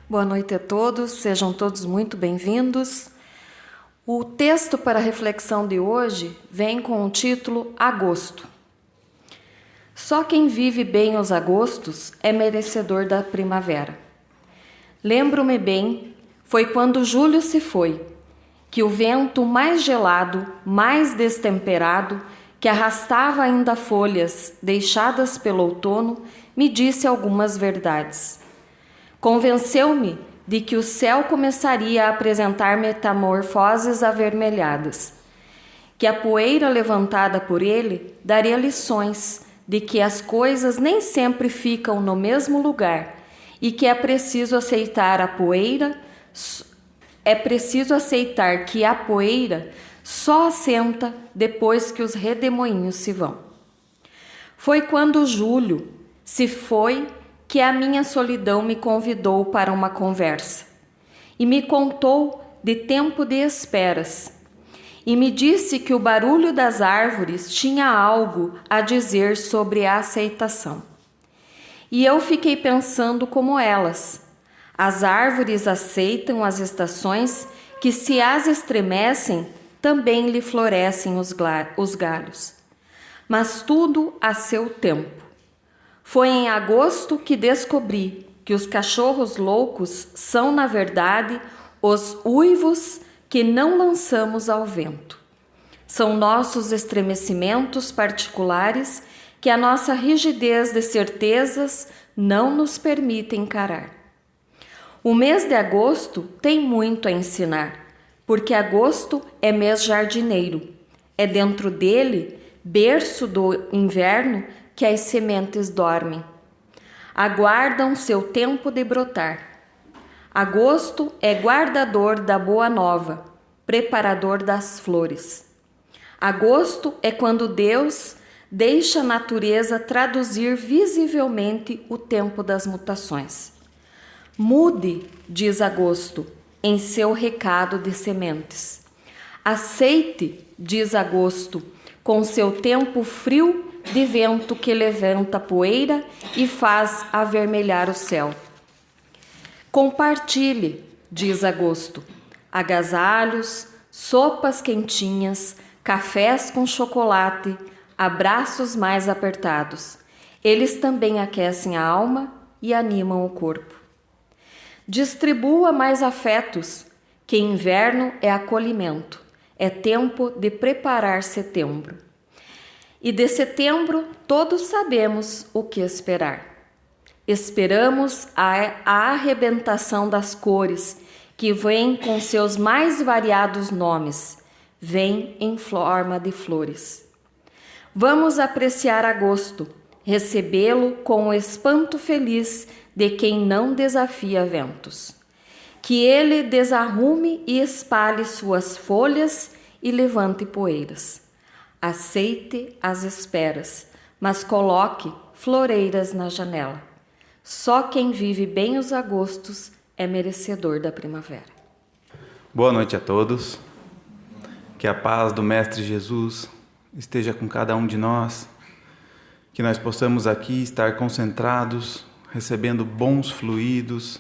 Boa noite a todos, sejam todos muito bem-vindos. O texto para a reflexão de hoje vem com o título Agosto. Só quem vive bem os agostos é merecedor da primavera. Lembro-me bem, foi quando julho se foi, que o vento mais gelado, mais destemperado, que arrastava ainda folhas deixadas pelo outono, me disse algumas verdades. Convenceu-me de que o céu começaria a apresentar metamorfoses avermelhadas, que a poeira levantada por ele daria lições de que as coisas nem sempre ficam no mesmo lugar e que é preciso aceitar que a poeira só assenta depois que os redemoinhos se vão. Foi quando julho se foi que a minha solidão me convidou para uma conversa e me contou de tempo de esperas e me disse que o barulho das árvores tinha algo a dizer sobre a aceitação. E eu fiquei pensando como elas. As árvores aceitam as estações que, se as estremecem, também lhe florescem os galhos. Mas tudo a seu tempo. Foi em agosto que descobri que os cachorros loucos são, na verdade, os uivos que não lançamos ao vento. São nossos estremecimentos particulares que a nossa rigidez de certezas não nos permite encarar. O mês de agosto tem muito a ensinar, porque agosto é mês jardineiro. É dentro dele, berço do inverno, que as sementes dormem. Aguardam seu tempo de brotar. Agosto é guardador da boa nova, preparador das flores. Agosto é quando Deus deixa a natureza traduzir visivelmente o tempo das mutações. Mude, diz agosto, em seu recado de sementes. Aceite, diz agosto, com seu tempo frio de vento que levanta poeira e faz avermelhar o céu. Compartilhe, diz agosto, agasalhos, sopas quentinhas, cafés com chocolate, abraços mais apertados. Eles também aquecem a alma e animam o corpo. Distribua mais afetos, que inverno é acolhimento, é tempo de preparar setembro. E de setembro todos sabemos o que esperar. Esperamos a arrebentação das cores, que vem com seus mais variados nomes, vem em forma de flores. Vamos apreciar agosto, recebê-lo com o espanto feliz de quem não desafia ventos. Que ele desarrume e espalhe suas folhas e levante poeiras. Aceite as esperas, mas coloque floreiras na janela. Só quem vive bem os agostos é merecedor da primavera. Boa noite a todos. Que a paz do Mestre Jesus esteja com cada um de nós. Que nós possamos aqui estar concentrados, recebendo bons fluidos,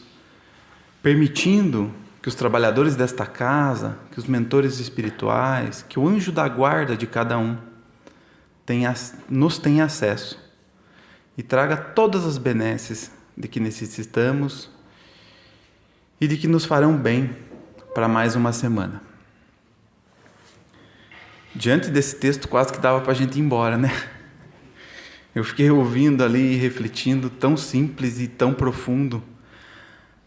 permitindo que os trabalhadores desta casa, que os mentores espirituais, que o anjo da guarda de cada um nos tenha acesso e traga todas as benesses de que necessitamos e de que nos farão bem para mais uma semana. Diante desse texto quase que dava para a gente ir embora, né? Eu fiquei ouvindo ali e refletindo, tão simples e tão profundo.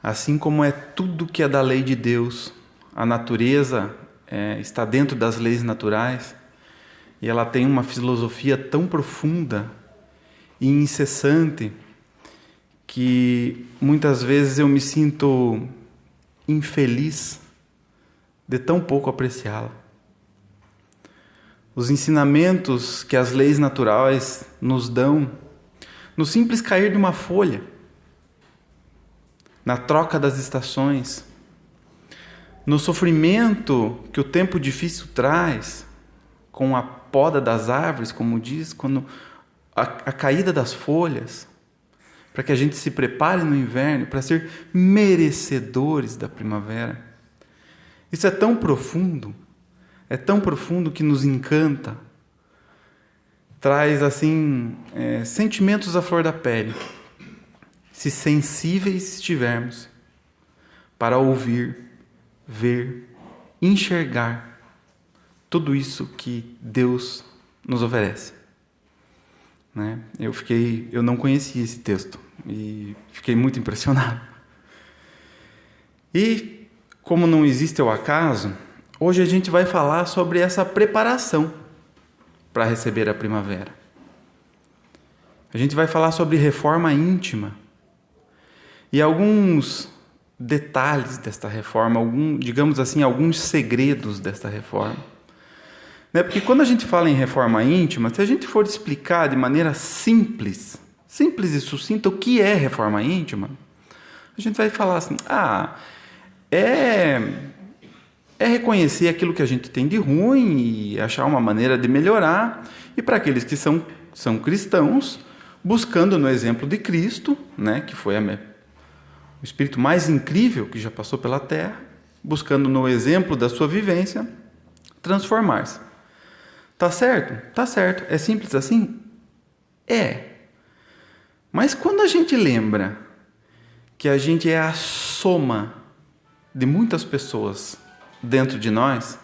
Assim como é tudo que é da lei de Deus, a natureza está dentro das leis naturais e ela tem uma filosofia tão profunda e incessante que muitas vezes eu me sinto infeliz de tão pouco apreciá-la. Os ensinamentos que as leis naturais nos dão, no simples cair de uma folha, na troca das estações, no sofrimento que o tempo difícil traz, com a poda das árvores, como diz, quando a caída das folhas, para que a gente se prepare no inverno para ser merecedores da primavera. Isso é tão profundo que nos encanta, traz assim sentimentos à flor da pele, se sensíveis estivermos para ouvir, ver, enxergar tudo isso que Deus nos oferece. Né? Eu não conhecia esse texto e fiquei muito impressionado. E como não existe o acaso, hoje a gente vai falar sobre essa preparação para receber a primavera. A gente vai falar sobre reforma íntima e alguns detalhes desta reforma, digamos assim, alguns segredos desta reforma. Né? Porque quando a gente fala em reforma íntima, se a gente for explicar de maneira simples e sucinta o que é reforma íntima, a gente vai falar assim, é reconhecer aquilo que a gente tem de ruim e achar uma maneira de melhorar, e para aqueles que são cristãos, buscando no exemplo de Cristo, né, que foi o Espírito mais incrível que já passou pela Terra, buscando no exemplo da sua vivência, transformar-se. Tá certo? Tá certo. É simples assim? É. Mas quando a gente lembra que a gente é a soma de muitas pessoas dentro de nós,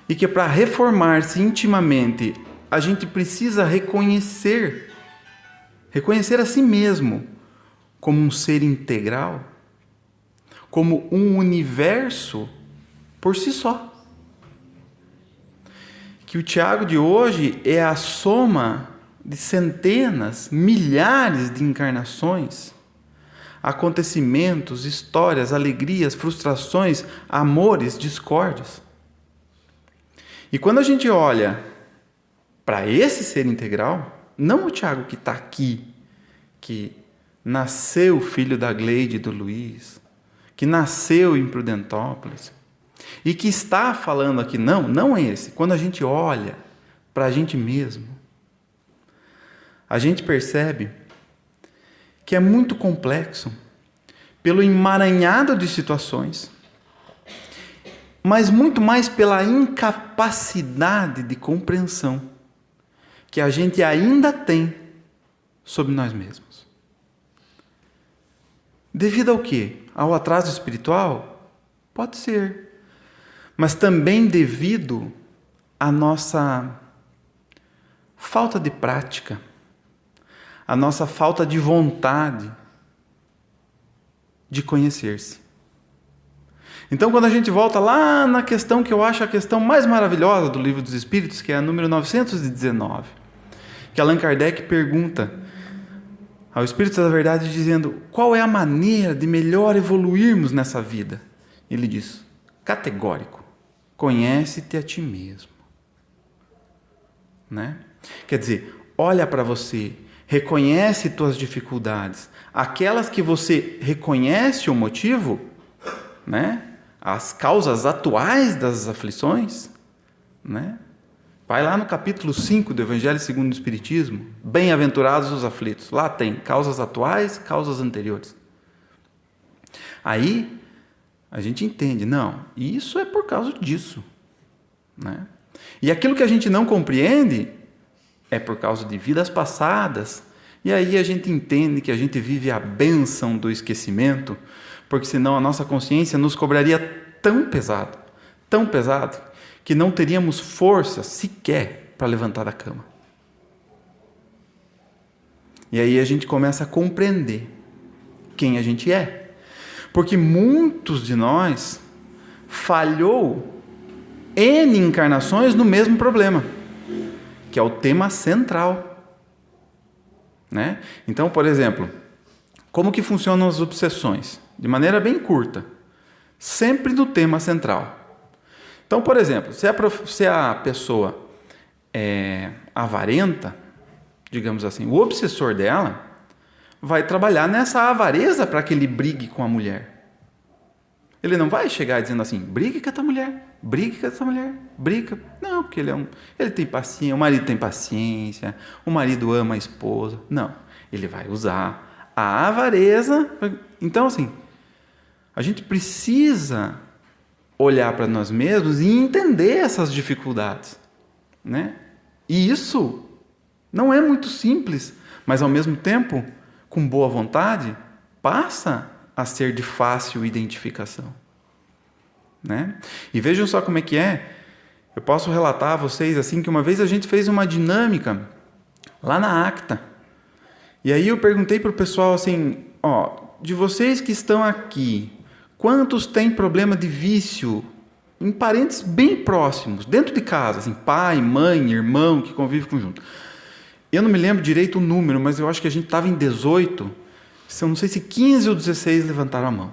e que para reformar-se intimamente, a gente precisa reconhecer a si mesmo como um ser integral, como um universo por si só. Que o Tiago de hoje é a soma de centenas, milhares de encarnações, acontecimentos, histórias, alegrias, frustrações, amores, discórdias. E quando a gente olha para esse ser integral, não o Tiago que está aqui, que nasceu filho da Gleide e do Luiz, que nasceu em Prudentópolis, e que está falando aqui, não é esse. Quando a gente olha para a gente mesmo, a gente percebe que é muito complexo, pelo emaranhado de situações, mas muito mais pela incapacidade de compreensão que a gente ainda tem sobre nós mesmos. Devido ao quê? Ao atraso espiritual? Pode ser. Mas também devido à nossa falta de prática, à nossa falta de vontade de conhecer-se. Então, quando a gente volta lá na questão que eu acho a questão mais maravilhosa do Livro dos Espíritos, que é a número 919, que Allan Kardec pergunta ao Espírito da Verdade, dizendo: qual é a maneira de melhor evoluirmos nessa vida? Ele diz, categórico: conhece-te a ti mesmo. Né? Quer dizer, olha para você, reconhece tuas dificuldades, aquelas que você reconhece o motivo, né? As causas atuais das aflições, né? Vai lá no capítulo 5 do Evangelho segundo o Espiritismo, bem-aventurados os aflitos, lá tem causas atuais, causas anteriores. Aí a gente entende, não, isso é por causa disso, né? E aquilo que a gente não compreende é por causa de vidas passadas. E aí a gente entende que a gente vive a bênção do esquecimento, porque senão a nossa consciência nos cobraria tão pesado, que não teríamos força sequer para levantar da cama. E aí a gente começa a compreender quem a gente é. Porque muitos de nós falhou N encarnações no mesmo problema, que é o tema central. Né? Então, por exemplo, como que funcionam as obsessões? De maneira bem curta, sempre no tema central. Então, por exemplo, se a pessoa é avarenta, digamos assim, o obsessor dela vai trabalhar nessa avareza para que ele brigue com a mulher. Ele não vai chegar dizendo assim, brigue com essa mulher, brigue com essa mulher, briga. Não, porque ele tem paciência, o marido tem paciência, o marido ama a esposa. Não, ele vai usar a avareza. Então, assim, a gente precisa olhar para nós mesmos e entender essas dificuldades, né? E isso não é muito simples, mas ao mesmo tempo, com boa vontade, passa a ser de fácil identificação, né? E vejam só como é que é. Eu posso relatar a vocês assim que uma vez a gente fez uma dinâmica lá na Acta. E aí eu perguntei para o pessoal assim, de vocês que estão aqui, quantos têm problema de vício em parentes bem próximos, dentro de casa, assim, pai, mãe, irmão, que convive conjunto? Eu não me lembro direito o número, mas eu acho que a gente estava em 18, eu não sei se 15 ou 16 levantaram a mão.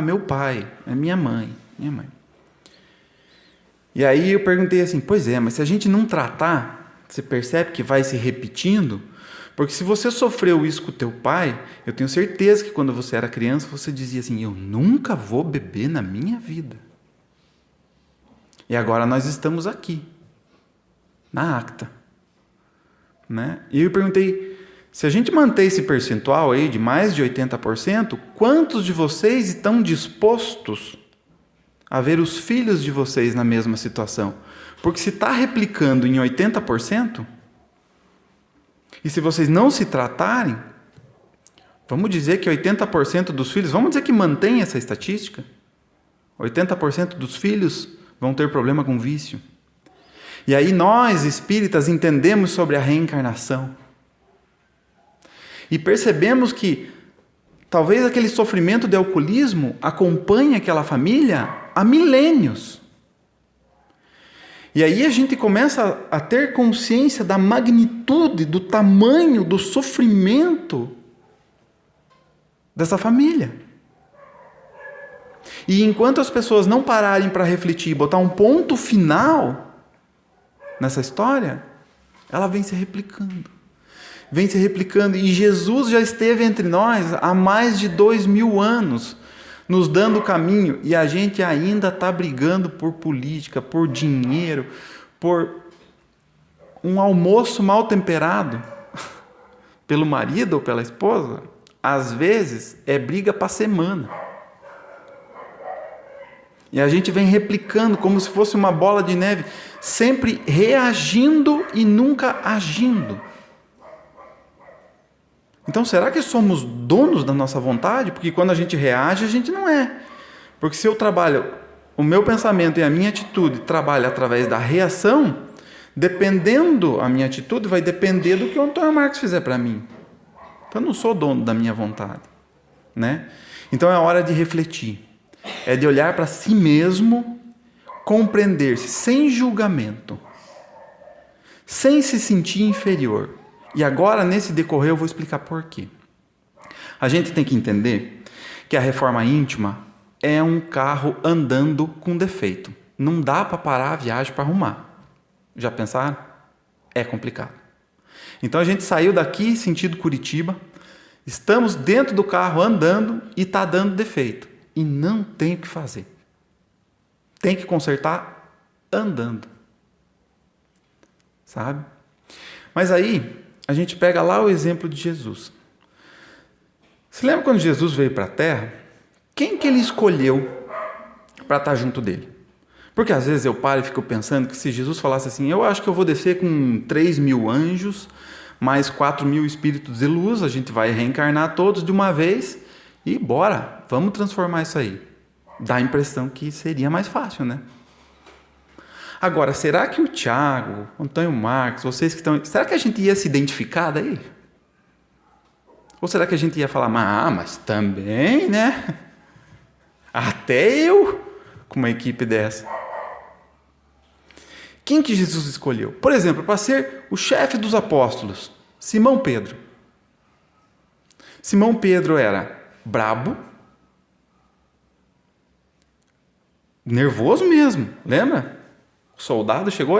Meu pai, é minha mãe. E aí eu perguntei assim, pois é, mas se a gente não tratar, você percebe que vai se repetindo? Porque se você sofreu isso com o teu pai, eu tenho certeza que quando você era criança, você dizia assim, eu nunca vou beber na minha vida. E agora nós estamos aqui, na Acta, né? E eu perguntei, se a gente manter esse percentual aí de mais de 80%, quantos de vocês estão dispostos a ver os filhos de vocês na mesma situação? Porque se está replicando em 80%, e se vocês não se tratarem, vamos dizer que 80% dos filhos, vamos dizer que mantém essa estatística, 80% dos filhos vão ter problema com vício. E aí nós, espíritas, entendemos sobre a reencarnação. E percebemos que talvez aquele sofrimento de alcoolismo acompanhe aquela família há milênios. E aí a gente começa a ter consciência da magnitude, do tamanho do sofrimento dessa família. E enquanto as pessoas não pararem para refletir e botar um ponto final nessa história, ela vem se replicando. E Jesus já esteve entre nós há mais de 2000 anos, nos dando o caminho, e a gente ainda está brigando por política, por dinheiro, por um almoço mal temperado pelo marido ou pela esposa. Às vezes é briga para a semana. E a gente vem replicando como se fosse uma bola de neve, sempre reagindo e nunca agindo. Então, será que somos donos da nossa vontade? Porque quando a gente reage, a gente não é. Porque se eu trabalho, o meu pensamento e a minha atitude trabalham através da reação, dependendo a minha atitude, vai depender do que o Antônio Marcos fizer para mim. Então, eu não sou dono da minha vontade, né? Então, é hora de refletir. É de olhar para si mesmo, compreender-se sem julgamento, sem se sentir inferior. E agora, nesse decorrer, eu vou explicar por quê. A gente tem que entender que a reforma íntima é um carro andando com defeito. Não dá para parar a viagem para arrumar. Já pensaram? É complicado. Então, a gente saiu daqui, sentido Curitiba, estamos dentro do carro andando e está dando defeito. E não tem o que fazer. Tem que consertar andando. Sabe? Mas aí, a gente pega lá o exemplo de Jesus. Você lembra quando Jesus veio para a Terra? Quem que ele escolheu para estar junto dele? Porque às vezes eu paro e fico pensando que se Jesus falasse assim, eu acho que eu vou descer com 3.000 anjos, mais 4.000 espíritos de luz, a gente vai reencarnar todos de uma vez e bora, vamos transformar isso aí. Dá a impressão que seria mais fácil, né? Agora, será que o Tiago, o Antônio Marcos, vocês que estão... Será que a gente ia se identificar daí? Ou será que a gente ia falar, mas também, né? Até eu, com uma equipe dessa. Quem que Jesus escolheu? Por exemplo, para ser o chefe dos apóstolos, Simão Pedro. Simão Pedro era brabo, nervoso mesmo, lembra? O soldado chegou,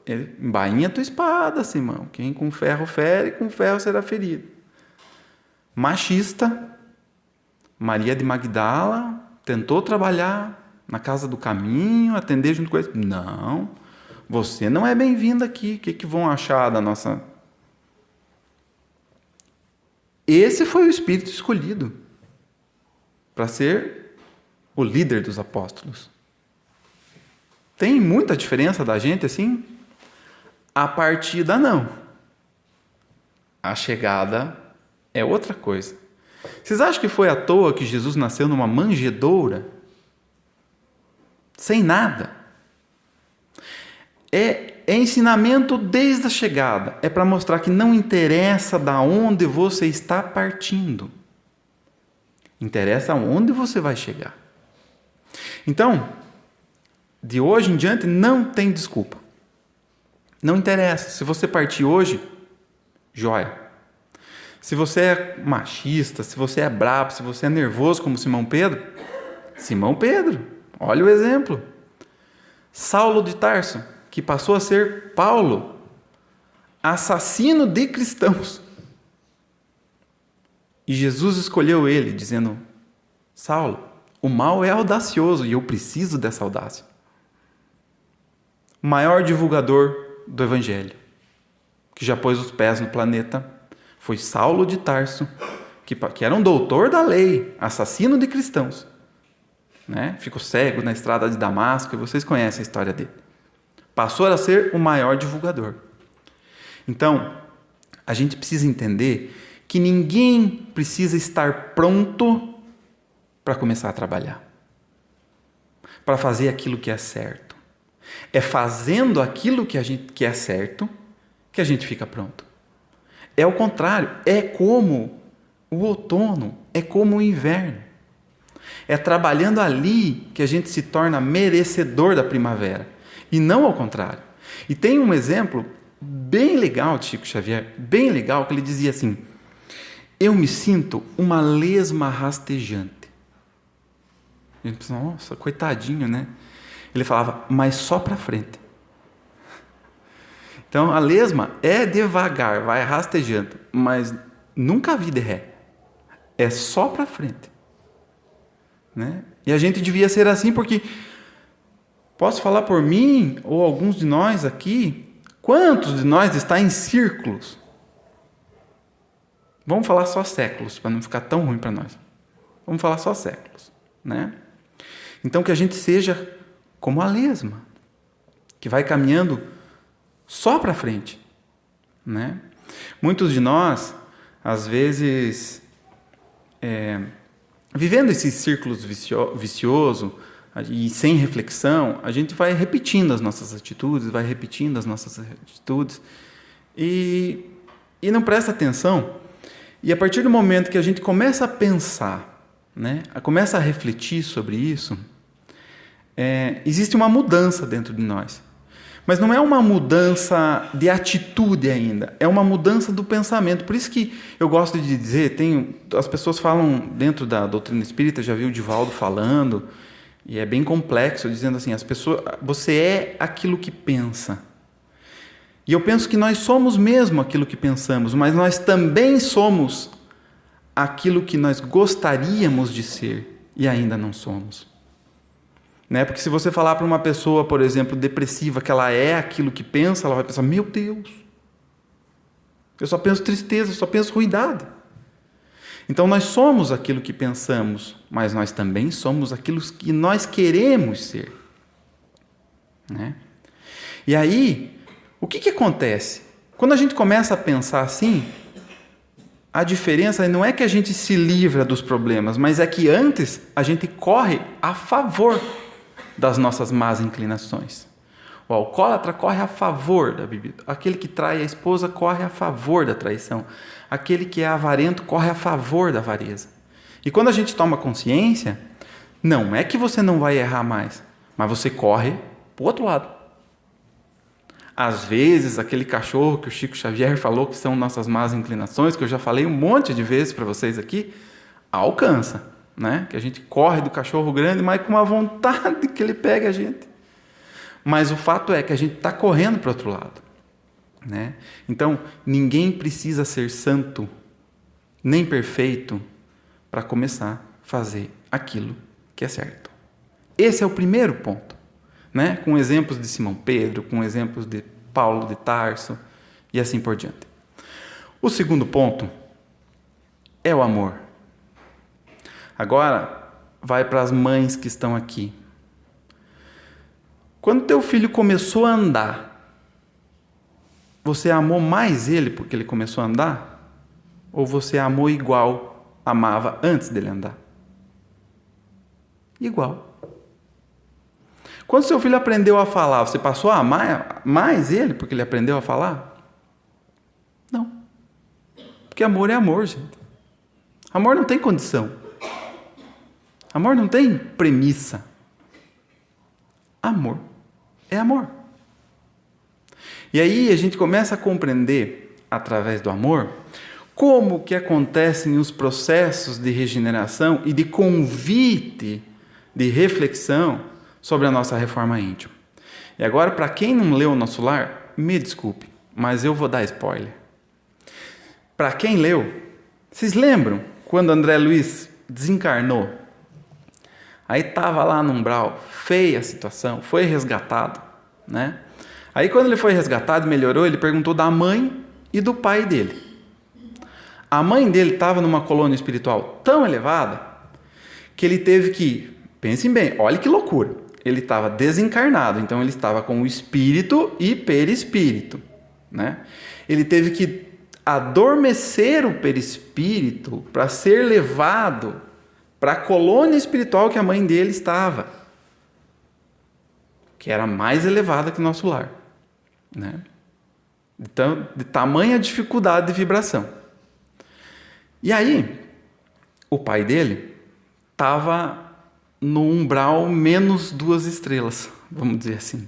ele embainha tua espada, Simão. Quem com ferro fere, com ferro será ferido. Machista, Maria de Magdala, tentou trabalhar na casa do caminho, atender junto com eles. Não, você não é bem-vindo aqui. O que vão achar da nossa... esse foi o Espírito escolhido para ser o líder dos apóstolos. Tem muita diferença da gente assim? A partida não. A chegada é outra coisa. Vocês acham que foi à toa que Jesus nasceu numa manjedoura? Sem nada. É ensinamento desde a chegada. É para mostrar que não interessa da onde você está partindo. Interessa aonde você vai chegar. Então, de hoje em diante não tem desculpa. Não interessa. Se você partir hoje, joia. Se você é machista, se você é brabo, se você é nervoso como Simão Pedro, olha o exemplo. Saulo de Tarso, que passou a ser Paulo, assassino de cristãos. E Jesus escolheu ele, dizendo: Saulo, o mal é audacioso e eu preciso dessa audácia. O maior divulgador do Evangelho, que já pôs os pés no planeta, foi Saulo de Tarso, que era um doutor da lei, assassino de cristãos. Né? Ficou cego na estrada de Damasco, e vocês conhecem a história dele. Passou a ser o maior divulgador. Então, a gente precisa entender que ninguém precisa estar pronto para começar a trabalhar, para fazer aquilo que é certo. É fazendo aquilo que é certo que a gente fica pronto. É o contrário, é como o outono, é como o inverno. É trabalhando ali que a gente se torna merecedor da primavera, e não ao contrário. E tem um exemplo bem legal de Chico Xavier, bem legal, que ele dizia assim: eu me sinto uma lesma rastejante. A gente pensa, nossa, coitadinho, né? Ele falava, mas só para frente. Então, a lesma é devagar, vai rastejando, mas nunca vi de ré. É só para frente. Né? E a gente devia ser assim porque, posso falar por mim, ou alguns de nós aqui, quantos de nós está em círculos? Vamos falar só séculos, para não ficar tão ruim para nós. Vamos falar só séculos. Né? Então, que a gente seja como a lesma, que vai caminhando só para frente. Né? Muitos de nós, às vezes, vivendo esses círculos viciosos e sem reflexão, a gente vai repetindo as nossas atitudes, e não presta atenção. E a partir do momento que a gente começa a pensar, né, começa a refletir sobre isso, existe uma mudança dentro de nós. Mas não é uma mudança de atitude ainda, é uma mudança do pensamento. Por isso que eu gosto de dizer, as pessoas falam dentro da doutrina espírita, já viu o Divaldo falando, e é bem complexo, dizendo assim, você é aquilo que pensa. E eu penso que nós somos mesmo aquilo que pensamos, mas nós também somos aquilo que nós gostaríamos de ser e ainda não somos. Né? Porque se você falar para uma pessoa, por exemplo, depressiva, que ela é aquilo que pensa, ela vai pensar, meu Deus, eu só penso tristeza, eu só penso ruindade. Então nós somos aquilo que pensamos, mas nós também somos aquilo que nós queremos ser. Né? E aí, o que acontece? Quando a gente começa a pensar assim, a diferença não é que a gente se livra dos problemas, mas é que antes a gente corre a favor das nossas más inclinações. O alcoólatra corre a favor da bebida. Aquele que trai a esposa corre a favor da traição. Aquele que é avarento corre a favor da avareza. E quando a gente toma consciência, não é que você não vai errar mais, mas você corre para o outro lado. Às vezes, aquele cachorro que o Chico Xavier falou que são nossas más inclinações, que eu já falei um monte de vezes para vocês aqui, alcança. Né? Que a gente corre do cachorro grande, mas com uma vontade que ele pegue a gente. Mas o fato é que a gente está correndo para o outro lado. Né? Então, ninguém precisa ser santo, nem perfeito, para começar a fazer aquilo que é certo. Esse é o primeiro ponto. Né? Com exemplos de Simão Pedro, com exemplos de Paulo de Tarso, e assim por diante. O segundo ponto é o amor. Agora, vai para as mães que estão aqui. Quando teu filho começou a andar, você amou mais ele porque ele começou a andar? Ou você amou igual amava antes dele andar? Igual. Quando seu filho aprendeu a falar, você passou a amar mais ele porque ele aprendeu a falar? Não. Porque amor é amor, gente. Amor não tem condição. Amor não tem premissa. Amor é amor. E aí a gente começa a compreender, através do amor, como que acontecem os processos de regeneração e de convite, de reflexão sobre a nossa reforma íntima. E agora, para quem não leu o Nosso Lar, me desculpe, mas eu vou dar spoiler. Para quem leu, vocês lembram quando André Luiz desencarnou? Aí estava lá no umbral, feia a situação, foi resgatado, né? Aí quando ele foi resgatado e melhorou, ele perguntou da mãe e do pai dele. A mãe dele estava numa colônia espiritual tão elevada que ele teve que, pensem bem, olha que loucura, ele estava desencarnado, então ele estava com o espírito e perispírito, né? Ele teve que adormecer o perispírito para ser levado para a colônia espiritual que a mãe dele estava, que era mais elevada que o Nosso Lar, né? Então, de tamanha dificuldade de vibração. E aí, o pai dele estava no umbral menos 2 estrelas, vamos dizer assim.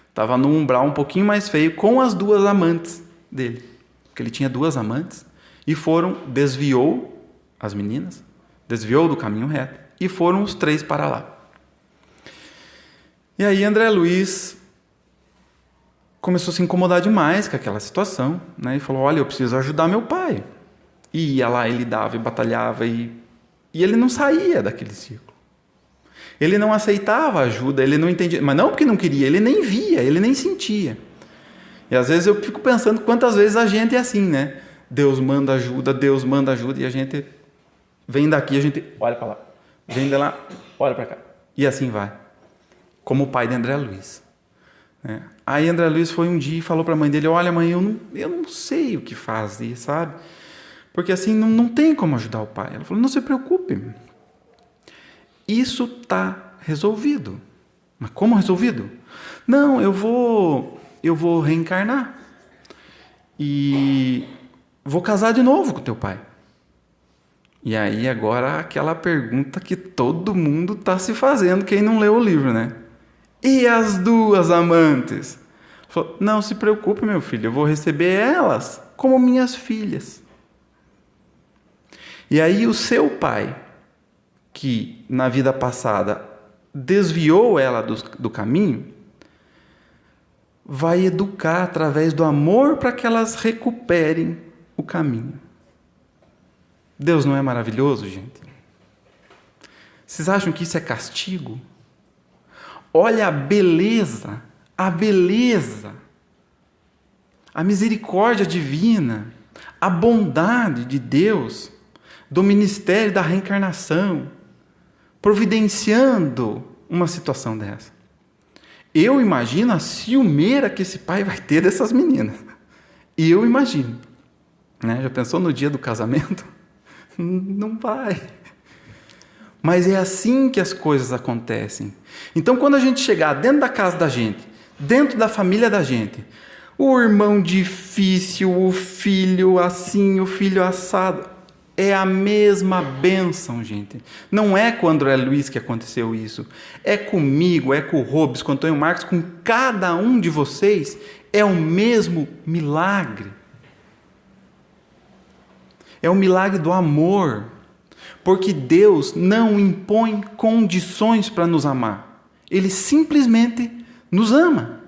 Estava no umbral um pouquinho mais feio, com as 2 amantes dele. Porque ele tinha 2 amantes e desviou as meninas, desviou do caminho reto e foram os 3 para lá. E aí André Luiz começou a se incomodar demais com aquela situação, né? E falou, olha, eu preciso ajudar meu pai. E ia lá, ele dava e batalhava e ele não saía daquele círculo. Ele não aceitava ajuda, ele não entendia, mas não porque não queria, ele nem via, ele nem sentia. E às vezes eu fico pensando quantas vezes a gente é assim, né? Deus manda ajuda e a gente vem daqui, a gente olha para lá, vem de lá, olha para cá. E assim vai. Como o pai de André Luiz. Né? Aí André Luiz foi um dia e falou para a mãe dele, olha mãe, eu não sei o que fazer, sabe? Porque assim não tem como ajudar o pai. Ela falou, não se preocupe. Isso está resolvido. Mas como resolvido? Não, eu vou reencarnar. E vou casar de novo com teu pai. E aí agora aquela pergunta que todo mundo está se fazendo, quem não leu o livro, né? E as 2 amantes? Falou, não se preocupe, meu filho, eu vou receber elas como minhas filhas. E aí o seu pai, que na vida passada desviou ela do caminho, vai educar através do amor para que elas recuperem o caminho. Deus não é maravilhoso, gente? Vocês acham que isso é castigo? Olha a beleza, a misericórdia divina, a bondade de Deus, do ministério da reencarnação, providenciando uma situação dessa. Eu imagino a ciumeira que esse pai vai ter dessas meninas. E eu imagino. Né? Já pensou no dia do casamento? Não vai. Mas é assim que as coisas acontecem. Então, quando a gente chegar dentro da casa da gente, dentro da família da gente, o irmão difícil, o filho assim, o filho assado, é a mesma bênção, gente. Não é com o André Luiz que aconteceu isso. É comigo, é com o Robes, com o Antônio Marcos, com cada um de vocês. É o mesmo milagre. É o milagre do amor. Porque Deus não impõe condições para nos amar. Ele simplesmente nos ama.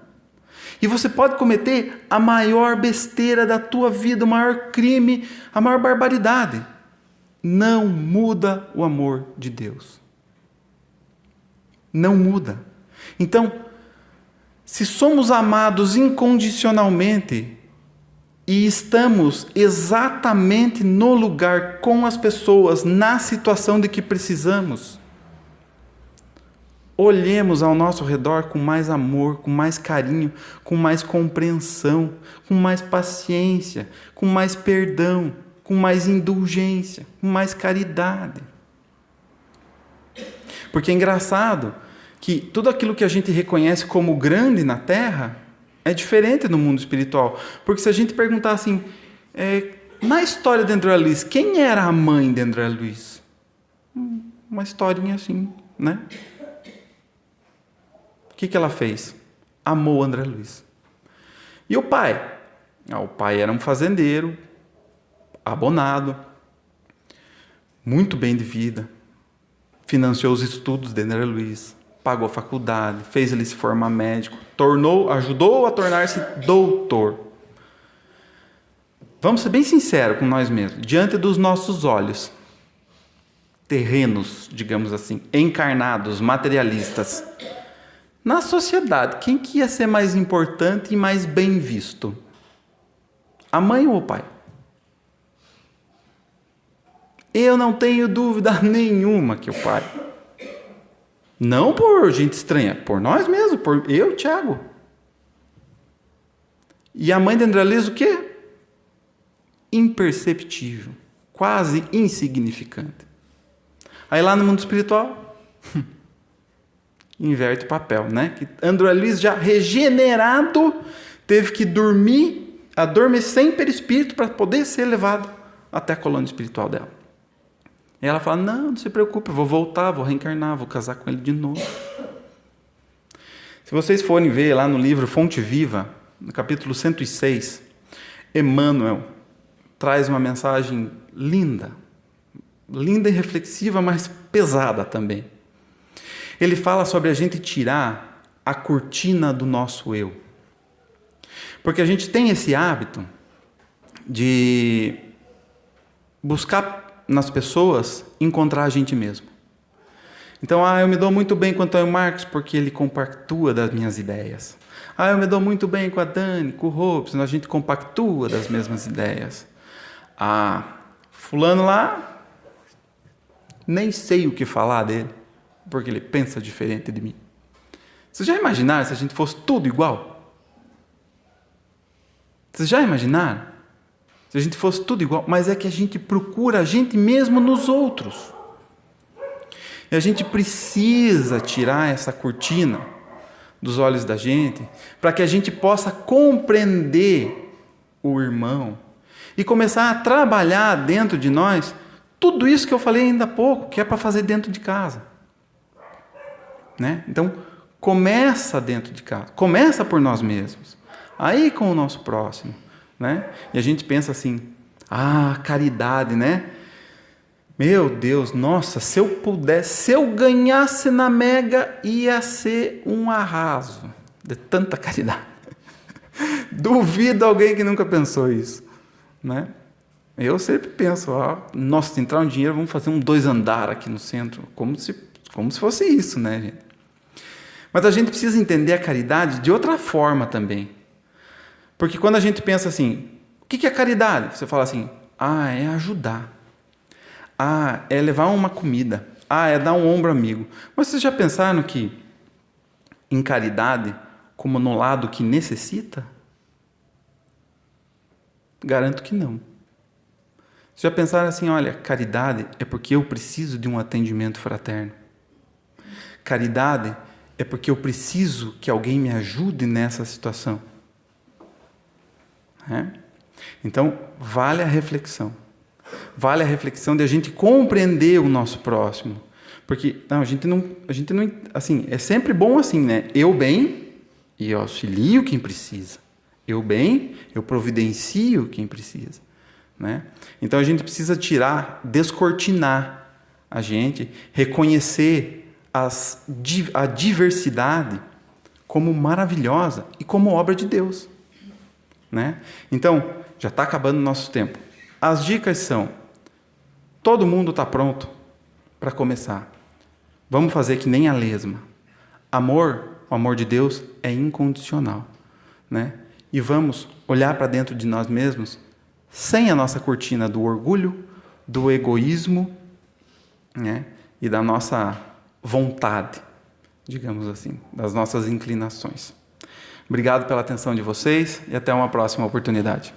E você pode cometer a maior besteira da tua vida, o maior crime, a maior barbaridade. Não muda o amor de Deus. Não muda. Então, se somos amados incondicionalmente, e estamos exatamente no lugar com as pessoas, na situação de que precisamos, olhemos ao nosso redor com mais amor, com mais carinho, com mais compreensão, com mais paciência, com mais perdão, com mais indulgência, com mais caridade. Porque é engraçado que tudo aquilo que a gente reconhece como grande na Terra é diferente no mundo espiritual. Porque se a gente perguntar assim, na história de André Luiz, quem era a mãe de André Luiz? Uma historinha assim, né? O que ela fez? Amou André Luiz. E o pai? O pai era um fazendeiro, abonado, muito bem de vida, financiou os estudos de André Luiz, pagou a faculdade, fez ele se formar médico, ajudou a tornar-se doutor. Vamos ser bem sinceros com nós mesmos, diante dos nossos olhos, terrenos, digamos assim, encarnados, materialistas, na sociedade, quem que ia ser mais importante e mais bem visto? A mãe ou o pai? Eu não tenho dúvida nenhuma que o pai. Não por gente estranha, por nós mesmos, por eu, Tiago. E a mãe de André Luiz o quê? Imperceptível, quase insignificante. Aí lá no mundo espiritual, inverte o papel, né? Que André Luiz, já regenerado, teve que adormecer em perispírito para poder ser levado até a colônia espiritual dela. E ela fala, não se preocupe, eu vou voltar, vou reencarnar, vou casar com ele de novo. Se vocês forem ver lá no livro Fonte Viva, no capítulo 106, Emmanuel traz uma mensagem linda e reflexiva, mas pesada também. Ele fala sobre a gente tirar a cortina do nosso eu. Porque a gente tem esse hábito de buscar nas pessoas encontrar a gente mesmo. Então, eu me dou muito bem com o Antônio Marcos porque ele compactua das minhas ideias. Eu me dou muito bem com a Dani, com o Robson, a gente compactua das mesmas ideias. Fulano lá, nem sei o que falar dele, porque ele pensa diferente de mim. Vocês já imaginaram se a gente fosse tudo igual? Vocês já imaginaram? Se a gente fosse tudo igual, mas é que a gente procura a gente mesmo nos outros. E a gente precisa tirar essa cortina dos olhos da gente, para que a gente possa compreender o irmão e começar a trabalhar dentro de nós tudo isso que eu falei ainda há pouco, que é para fazer dentro de casa. Né? Então, começa dentro de casa, começa por nós mesmos, aí com o nosso próximo. Né? E a gente pensa assim, caridade, né? Meu Deus, nossa, se eu pudesse, se eu ganhasse na Mega, ia ser um arraso de tanta caridade. Duvido alguém que nunca pensou isso, né? Eu sempre penso, nossa, se entrar um dinheiro, vamos fazer 2 andares aqui no centro, como se fosse isso, né, gente? Mas a gente precisa entender a caridade de outra forma também. Porque quando a gente pensa assim, o que é caridade? Você fala assim, é ajudar. É levar uma comida. É dar um ombro amigo. Mas vocês já pensaram que em caridade, como no lado que necessita? Garanto que não. Vocês já pensaram assim, olha, caridade é porque eu preciso de um atendimento fraterno. Caridade é porque eu preciso que alguém me ajude nessa situação. Então, vale a reflexão. Vale a reflexão de a gente compreender o nosso próximo. Porque a gente não, assim, é sempre bom assim, né? Eu bem e eu auxilio quem precisa. Eu bem, eu providencio quem precisa. Né? Então, a gente precisa descortinar a gente, reconhecer a diversidade como maravilhosa e como obra de Deus. Né? Então, já está acabando o nosso tempo. As dicas são, todo mundo está pronto para começar. Vamos fazer que nem a lesma. O amor de Deus é incondicional. Né? e vamos olhar para dentro de nós mesmos sem a nossa cortina do orgulho, do egoísmo, né? E da nossa vontade, digamos assim, das nossas inclinações. Obrigado pela atenção de vocês e até uma próxima oportunidade.